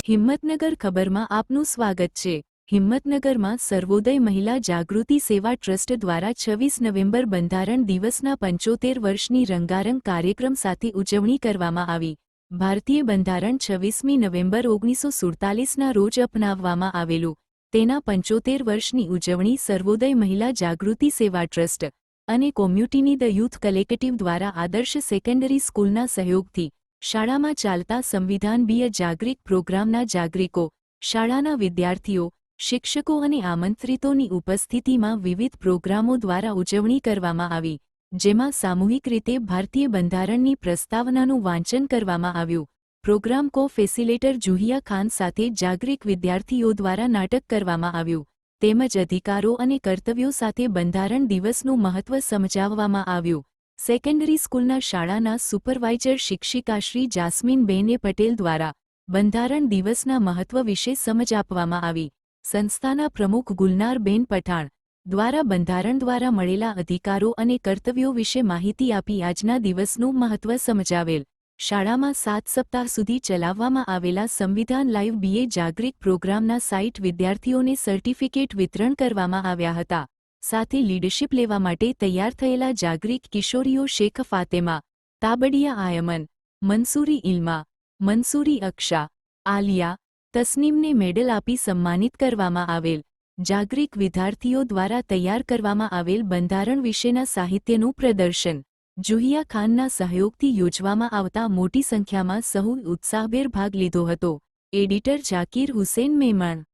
હિંમતનગર ખબરમાં આપનું સ્વાગત છે। હિંમતનગરમાં સર્વોદય મહિલા જાગૃતિ સેવા ટ્રસ્ટ દ્વારા 26 નવેમ્બર બંધારણ દિવસના 75 વર્ષની રંગારંગ કાર્યક્રમ સાથે ઉજવણી કરવામાં આવી। ભારતીય બંધારણ 26મી નવેમ્બર 1947ના રોજ અપનાવવામાં આવેલું, તેના 75 વર્ષની ઉજવણી સર્વોદય મહિલા જાગૃતિ સેવા ટ્રસ્ટ અને કોમ્યુનિટી ધ યુથ કલેક્ટિવ દ્વારા આદર્શ સેકન્ડરી સ્કૂલના સહયોગથી શાળામાં ચાલતા સંવિધાનીય જાગૃતિ પ્રોગ્રામના જાગરિકો, શાળાના વિદ્યાર્થીઓ, શિક્ષકો અને આમંત્રિતોની ઉપસ્થિતિમાં વિવિધ પ્રોગ્રામો દ્વારા ઉજવણી કરવામાં આવી, જેમાં સામૂહિક રીતે ભારતીય બંધારણની પ્રસ્તાવનાનું વાંચન કરવામાં આવ્યું। પ્રોગ્રામ કો-ફેસિલિટેટર જુહિયા ખાન સાથે જાગરિક વિદ્યાર્થીઓ દ્વારા નાટક કરવામાં આવ્યું, તેમજ અધિકારો અને કર્તવ્યો સાથે બંધારણ દિવસનું મહત્વ સમજાવવામાં આવ્યું। સેકન્ડરી સ્કૂલના શાળાના સુપરવાઇઝર શિક્ષિકા શ્રી જાસ્મીનબેન પટેલ દ્વારા બંધારણ દિવસના મહત્વ વિશે સમજ આપવામાં આવી। સંસ્થાના પ્રમુખ ગુલનારબેન પઠાણ દ્વારા બંધારણ દ્વારા મળેલા અધિકારો અને કર્તવ્યો વિશે માહિતી આપી આજના દિવસનું મહત્વ સમજાવેલ। શાળામાં 7 સપ્તાહ સુધી ચલાવવામાં આવેલા સંવિધાન લાઇવ BA જાગૃતિ પ્રોગ્રામના 60 વિદ્યાર્થીઓને સર્ટિફિકેટ વિતરણ કરવામાં આવ્યા હતા। સાથે લીડરશિપ લેવા માટે તૈયાર થયેલા જાગરિક કિશોરીઓ શેખ ફાતેમા, તાબડિયા આયમન, મંસૂરી ઇલ્મા, મંસૂરી અક્ષા, આલિયા, તસ્નીમને મેડલ આપી સન્માનિત કરવામાં આવેલ। જાગરિક વિદ્યાર્થીઓ દ્વારા તૈયાર કરવામાં આવેલ બંધારણ વિશેના સાહિત્યનું પ્રદર્શન જુહિયા ખાનના સહયોગથી યોજવામાં આવતા મોટી સંખ્યામાં સહુ ઉત્સાહભેર ભાગ લીધો હતો। એડિટર ઝાકીર હુસેન મેમણ।